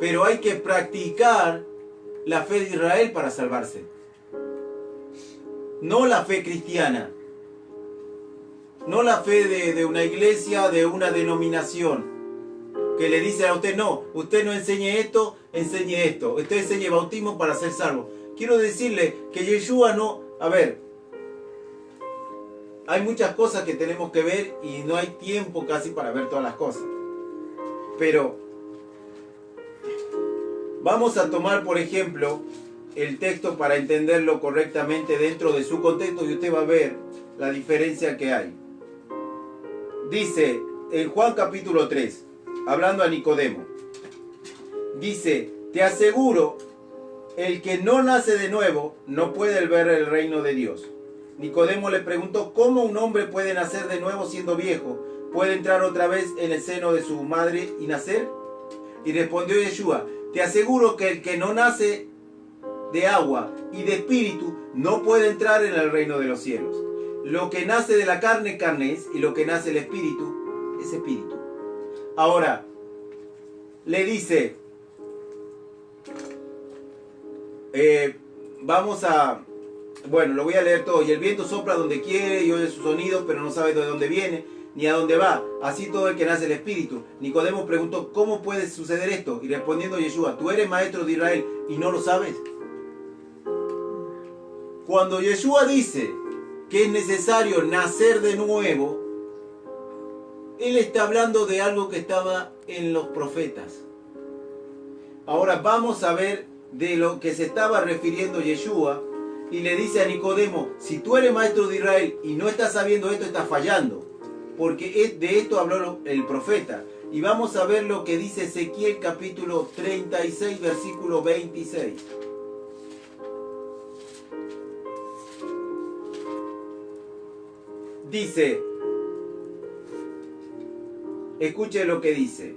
S1: Pero hay que practicar la fe de Israel para salvarse. No la fe cristiana. No la fe de una iglesia, de una denominación. Que le dice a usted: no, usted no enseñe esto, enseñe esto. Usted enseñe bautismo para ser salvo. Quiero decirle que Yeshua no... A ver, hay muchas cosas que tenemos que ver y no hay tiempo casi para ver todas las cosas. Pero vamos a tomar, por ejemplo, el texto para entenderlo correctamente dentro de su contexto y usted va a ver la diferencia que hay. Dice en Juan capítulo 3, hablando a Nicodemo, dice: te aseguro, el que no nace de nuevo no puede ver el reino de Dios. Nicodemo le preguntó: ¿cómo un hombre puede nacer de nuevo siendo viejo? ¿Puede entrar otra vez en el seno de su madre y nacer? Y respondió Yeshua: te aseguro que el que no nace de agua y de espíritu no puede entrar en el reino de los cielos. lo que nace de la carne, carne es, y lo que nace del espíritu, es espíritu. Ahora, le dice, bueno, lo voy a leer todo. Y el viento sopla donde quiere y oye su sonido, pero no sabe de dónde viene ni a dónde va. Así todo el que nace del espíritu. Nicodemo preguntó, ¿cómo puede suceder esto? Y respondiendo Yeshua, ¿tú eres maestro de Israel y no lo sabes? Cuando Yeshua dice que es necesario nacer de nuevo, él está hablando de algo que estaba en los profetas. Ahora vamos a ver de lo que se estaba refiriendo Yeshua, y le dice a Nicodemo, si tú eres maestro de Israel y no estás sabiendo esto, estás fallando, porque de esto habló el profeta. Y vamos a ver lo que dice Ezequiel capítulo 36, versículo 26. Dice, escuche lo que dice,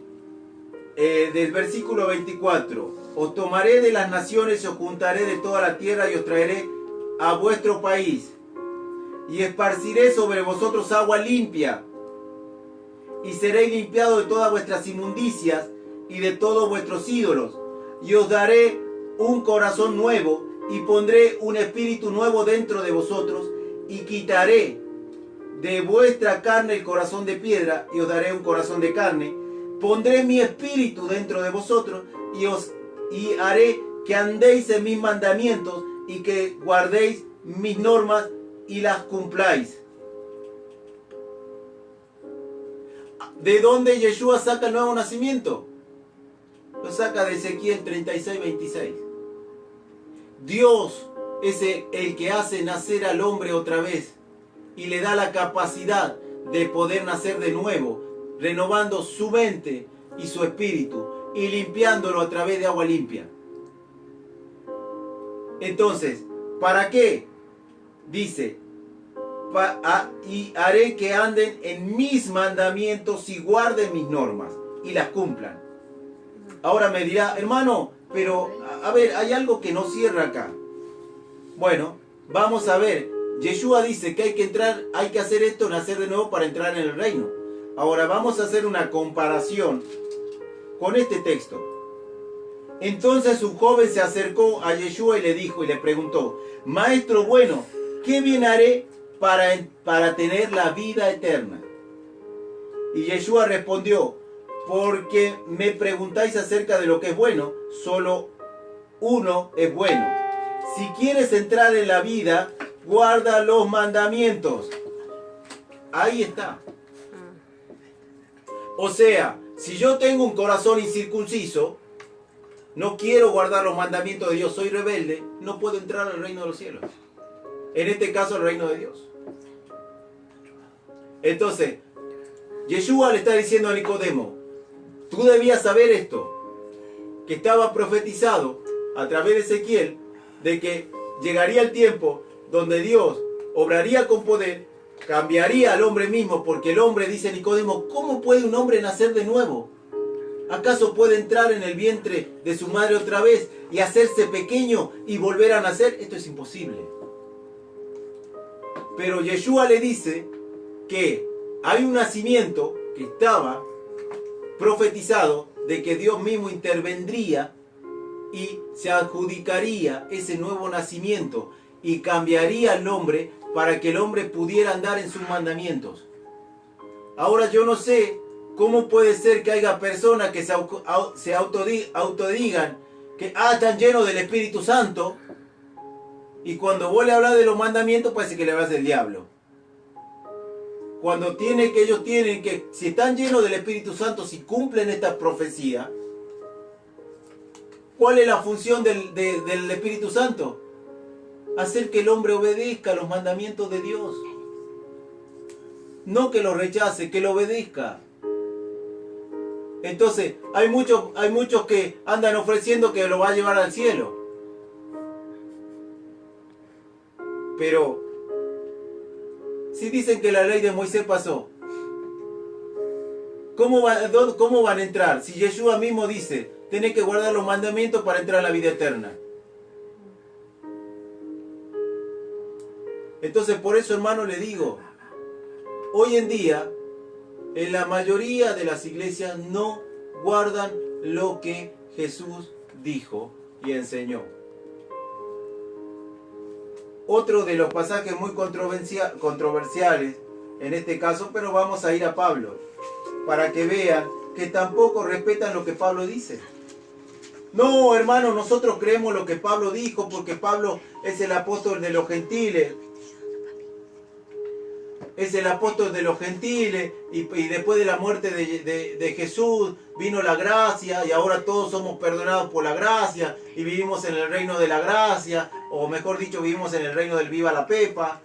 S1: del versículo 24, os tomaré de las naciones y os juntaré de toda la tierra y os traeré a vuestro país y esparciré sobre vosotros agua limpia y seréis limpiados de todas vuestras inmundicias y de todos vuestros ídolos y os daré un corazón nuevo y pondré un espíritu nuevo dentro de vosotros y quitaré de vuestra carne el corazón de piedra y os daré un corazón de carne. Pondré mi espíritu dentro de vosotros y haré que andéis en mis mandamientos y que guardéis mis normas y las cumpláis. ¿De dónde Yeshua saca el nuevo nacimiento? Lo saca de Ezequiel 36, 26. Dios es el que hace nacer al hombre otra vez y le da la capacidad de poder nacer de nuevo, renovando su mente y su espíritu y limpiándolo a través de agua limpia. Entonces, ¿para qué? Dice, y haré que anden en mis mandamientos y guarden mis normas y las cumplan. Ahora me dirá, hermano, pero a ver, hay algo que no cierra acá. Bueno, vamos a ver. Yeshua dice que hay que entrar, hay que hacer esto, nacer de nuevo para entrar en el reino. Ahora vamos a hacer una comparación con este texto. Entonces un joven se acercó a Yeshua y le dijo y le preguntó, Maestro bueno, ¿qué bien haré para tener la vida eterna? Y Yeshua respondió, porque me preguntáis acerca de lo que es bueno, solo uno es bueno. Si quieres entrar en la vida, guarda los mandamientos. Ahí está. O sea, si yo tengo un corazón incircunciso, no quiero guardar los mandamientos de Dios, soy rebelde, no puedo entrar al reino de los cielos. En este caso, el reino de Dios. Entonces, Yeshua le está diciendo a Nicodemo, tú debías saber esto, que estaba profetizado a través de Ezequiel, de que llegaría el tiempo donde Dios obraría con poder, cambiaría al hombre mismo, porque el hombre, dice Nicodemo, ¿cómo puede un hombre nacer de nuevo? ¿Acaso puede entrar en el vientre de su madre otra vez y hacerse pequeño y volver a nacer? Esto es imposible. Pero Yeshua le dice que hay un nacimiento que estaba profetizado de que Dios mismo intervendría y se adjudicaría ese nuevo nacimiento y cambiaría el nombre para que el hombre pudiera andar en sus mandamientos. Ahora yo no sé cómo puede ser que haya personas que se autodigan que están llenos del Espíritu Santo y cuando vos le hablas de los mandamientos parece que le hablas del diablo. Cuando ellos tienen que, si están llenos del Espíritu Santo, si cumplen esta profecía, ¿cuál es la función del Espíritu Santo? Hacer que el hombre obedezca los mandamientos de Dios. No que lo rechace, que lo obedezca. Entonces, hay muchos que andan ofreciendo que lo va a llevar al cielo. Pero, si dicen que la ley de Moisés pasó, ¿cómo van a entrar? Si Yeshua mismo dice, tenés que guardar los mandamientos para entrar a la vida eterna. Entonces por eso, hermano, le digo, hoy en día, en la mayoría de las iglesias no guardan lo que Jesús dijo y enseñó. Otro de los pasajes muy controversiales en este caso, pero vamos a ir a Pablo, para que vean que tampoco respetan lo que Pablo dice. No, hermano, nosotros creemos lo que Pablo dijo porque Pablo es el apóstol de los gentiles. Es el apóstol de los gentiles y después de la muerte de Jesús vino la gracia y ahora todos somos perdonados por la gracia y vivimos en el reino de la gracia, o mejor dicho, vivimos en el reino del viva la pepa.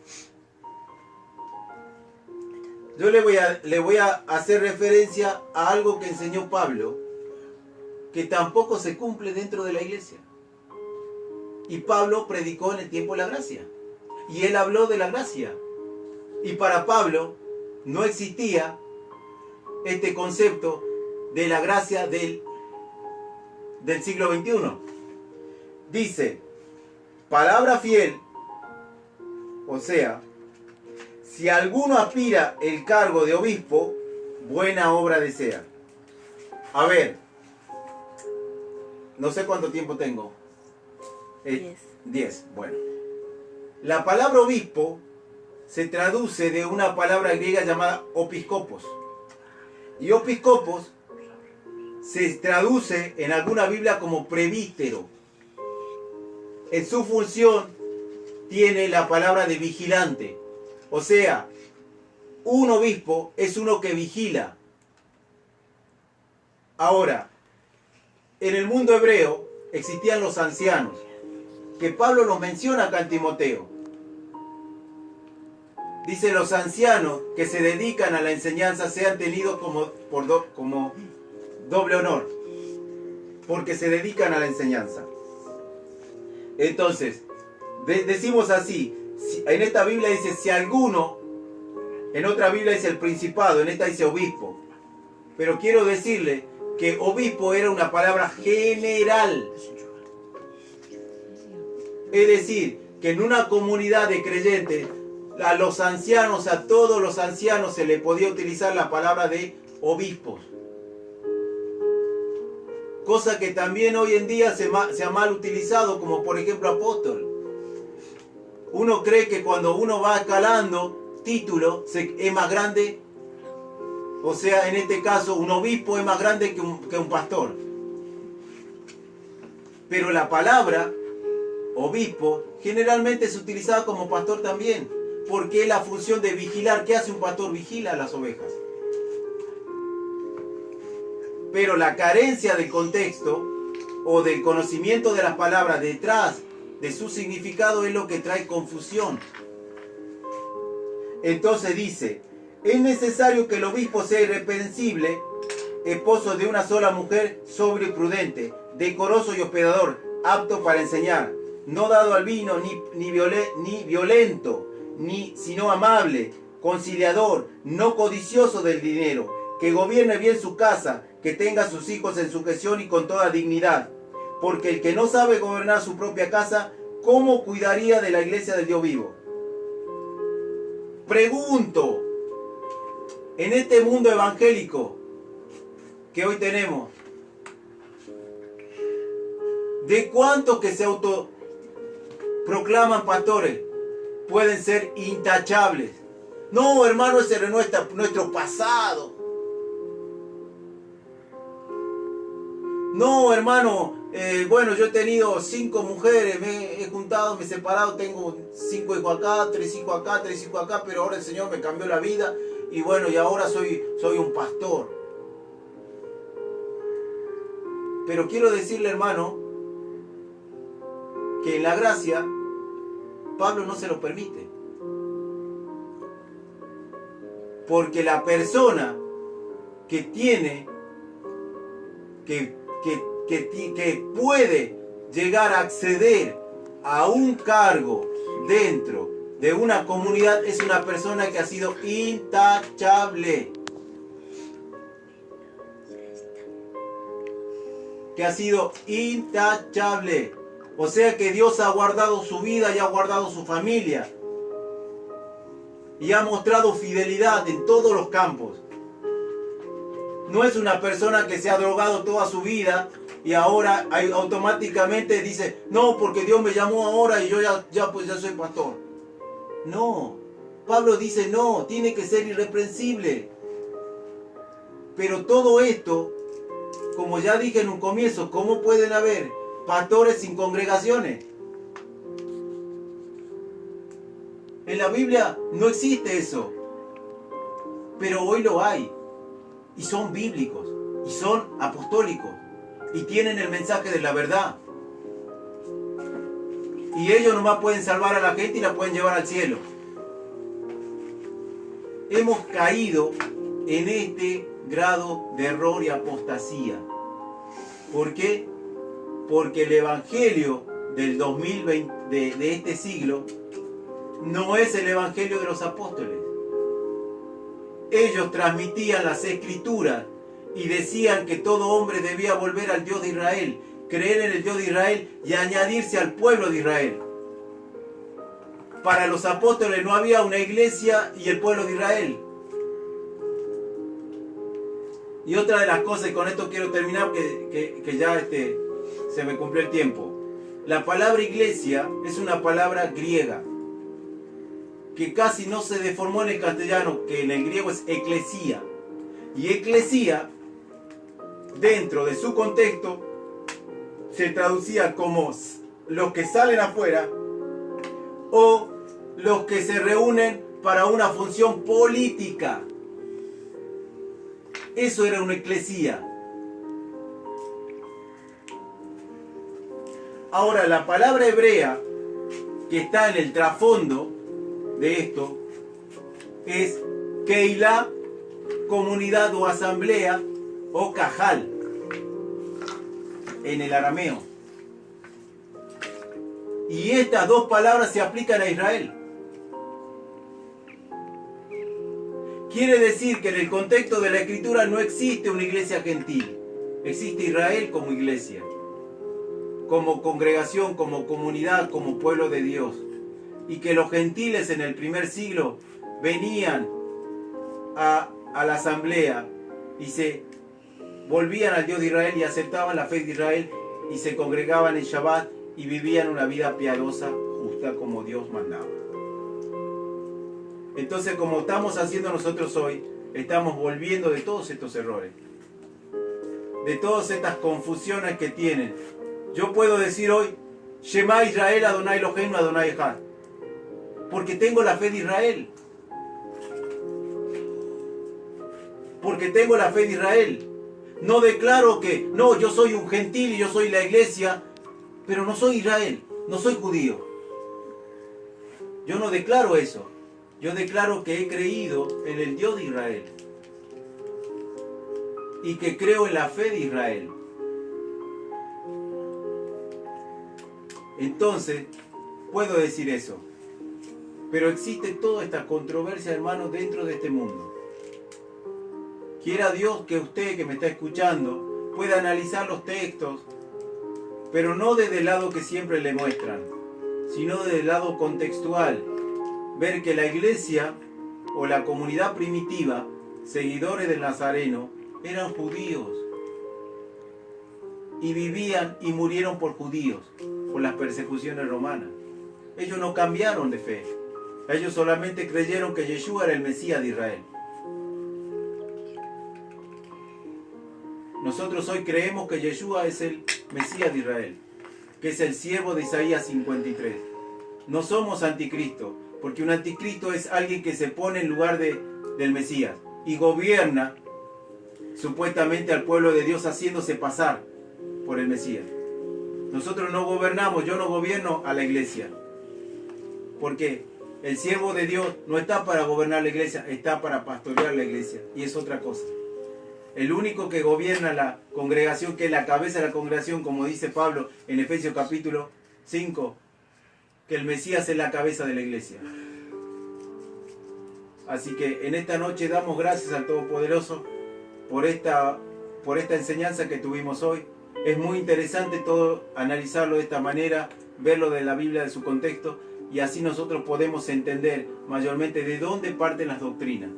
S1: Yo le voy a hacer referencia a algo que enseñó Pablo, que tampoco se cumple dentro de la iglesia. Y Pablo predicó en el tiempo de la gracia. Y él habló de la gracia. Y para Pablo no existía este concepto de la gracia del siglo XXI. Dice, palabra fiel, o sea, si alguno aspira el cargo de obispo, buena obra desea. A ver, no sé cuánto tiempo tengo. 10, bueno. La palabra obispo se traduce de una palabra griega llamada opiskopos. Y opiskopos se traduce en alguna Biblia como presbítero. En su función tiene la palabra de vigilante. O sea, un obispo es uno que vigila. Ahora, en el mundo hebreo existían los ancianos, que Pablo los menciona acá en Timoteo. Dice, los ancianos que se dedican a la enseñanza sean tenidos como doble honor, porque se dedican a la enseñanza. Entonces, decimos así, en esta Biblia dice si alguno, en otra Biblia dice el principado, en esta dice obispo. Pero quiero decirle que obispo era una palabra general. Es decir, que en una comunidad de creyentes, a los ancianos, a todos los ancianos se le podía utilizar la palabra de obispos. Cosa que también hoy en día se ha mal utilizado, como por ejemplo apóstol. Uno cree que cuando uno va escalando título es más grande, o sea, en este caso un obispo es más grande que un pastor. Pero la palabra obispo generalmente es utilizada como pastor también, porque es la función de vigilar. ¿Qué hace un pastor? Vigila a las ovejas. Pero la carencia de contexto o del conocimiento de las palabras detrás de su significado es lo que trae confusión. Entonces dice, es necesario que el obispo sea irreprensible, esposo de una sola mujer, sobrio y prudente, decoroso y hospedador, apto para enseñar, no dado al vino, ni violento, sino amable, conciliador, no codicioso del dinero, que gobierne bien su casa, que tenga a sus hijos en sujeción y con toda dignidad. Porque el que no sabe gobernar su propia casa, ¿cómo cuidaría de la iglesia del Dios vivo? Pregunto, en este mundo evangélico que hoy tenemos, ¿de cuántos que se autoproclaman pastores pueden ser intachables? No, hermano, ese es nuestro pasado. No, hermano, bueno, yo he tenido 5 mujeres, me he juntado, me he separado, tengo 5 hijos acá, 3 hijos acá, 3 hijos acá, pero ahora el Señor me cambió la vida y bueno, y ahora soy un pastor. Pero quiero decirle, hermano, que en la gracia Pablo no se lo permite. Porque la persona que tiene, que puede llegar a acceder a un cargo dentro de una comunidad es una persona que ha sido intachable. Que ha sido intachable. O sea que Dios ha guardado su vida y ha guardado su familia. y ha mostrado fidelidad en todos los campos. No es una persona que se ha drogado toda su vida y ahora automáticamente dice, no, porque Dios me llamó ahora y yo ya soy pastor. No, Pablo dice, no, tiene que ser irreprensible. Pero todo esto, como ya dije en un comienzo, ¿cómo pueden haber pastores sin congregaciones? En la Biblia no existe eso, pero hoy lo hay. Y son bíblicos, y son apostólicos, y tienen el mensaje de la verdad. Y ellos nomás pueden salvar a la gente y la pueden llevar al cielo. Hemos caído en este grado de error y apostasía. ¿Por qué? Porque el evangelio del 2020, de este siglo, no es el evangelio de los apóstoles. Ellos transmitían las escrituras y decían que todo hombre debía volver al Dios de Israel, creer en el Dios de Israel y añadirse al pueblo de Israel. Para los apóstoles no había una iglesia y el pueblo de Israel. Y otra de las cosas, y con esto quiero terminar, que ya se me cumplió el tiempo. La palabra iglesia es una palabra griega, que casi no se deformó en el castellano, que en el griego es eclesía. Y eclesía, dentro de su contexto, se traducía como los que salen afuera o los que se reúnen para una función política. Eso era una eclesía. Ahora, la palabra hebrea que está en el trasfondo de esto es Keilah, comunidad o asamblea, o Cajal en el arameo. Y estas dos palabras se aplican a Israel. Quiere decir que en el contexto de la escritura no existe una iglesia gentil. Existe Israel como iglesia, como congregación, como comunidad, como pueblo de Dios. Y que los gentiles en el primer siglo venían a la asamblea y se volvían al Dios de Israel y aceptaban la fe de Israel y se congregaban en Shabbat y vivían una vida piadosa, justa, como Dios mandaba. Entonces, como estamos haciendo nosotros hoy, estamos volviendo de todos estos errores, de todas estas confusiones que tienen. Yo puedo decir hoy, Shema Israel, Adonai Eloheinu, Adonai Echad, porque tengo la fe de Israel. Porque tengo la fe de Israel. No declaro que, no, yo soy un gentil y yo soy la iglesia, pero no soy Israel, no soy judío. Yo no declaro eso. Yo declaro que he creído en el Dios de Israel. Y que creo en la fe de Israel. Entonces, puedo decir eso. Pero existe toda esta controversia, hermanos, dentro de este mundo. Quiera Dios que usted que me está escuchando pueda analizar los textos, pero no desde el lado que siempre le muestran, sino desde el lado contextual. Ver que la iglesia o la comunidad primitiva, seguidores del Nazareno, eran judíos. Y vivían y murieron por judíos, por las persecuciones romanas. Ellos no cambiaron de fe. Ellos solamente creyeron que Yeshua era el Mesías de Israel. Nosotros hoy creemos que Yeshua es el Mesías de Israel, que es el siervo de Isaías 53. No somos anticristo, porque un anticristo es alguien que se pone en lugar del Mesías y gobierna supuestamente al pueblo de Dios haciéndose pasar por el Mesías. Nosotros no gobernamos, yo no gobierno a la iglesia, porque el siervo de Dios no está para gobernar la iglesia, está para pastorear la iglesia, y es otra cosa. El único que gobierna la congregación, que es la cabeza de la congregación, como dice Pablo en Efesios capítulo 5, que el Mesías es la cabeza de la iglesia. Así que en esta noche damos gracias al Todopoderoso por esta enseñanza que tuvimos hoy. Es muy interesante todo analizarlo de esta manera, verlo de la Biblia, de su contexto, y así nosotros podemos entender mayormente de dónde parten las doctrinas.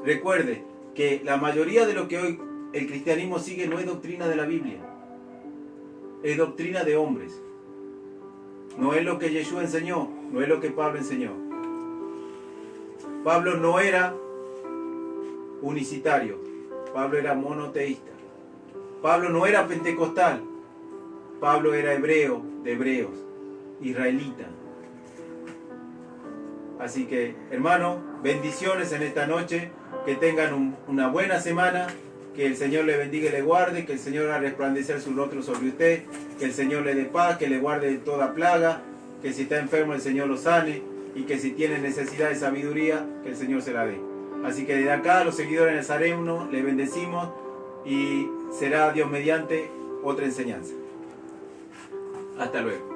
S1: Recuerde que la mayoría de lo que hoy el cristianismo sigue no es doctrina de la Biblia, es doctrina de hombres. No es lo que Yeshua enseñó, no es lo que Pablo enseñó. Pablo no era unicitario, Pablo era monoteísta. Pablo no era pentecostal, Pablo era hebreo de hebreos, israelita. Así que, hermano, bendiciones en esta noche, que tengan una buena semana, que el Señor le bendiga y le guarde, que el Señor haga resplandecer su rostro sobre usted, que el Señor le dé paz, que le guarde de toda plaga, que si está enfermo el Señor lo sane, y que si tiene necesidad de sabiduría, que el Señor se la dé. Así que desde acá, los seguidores de Nazareno, le bendecimos, y será Dios mediante otra enseñanza. Hasta luego.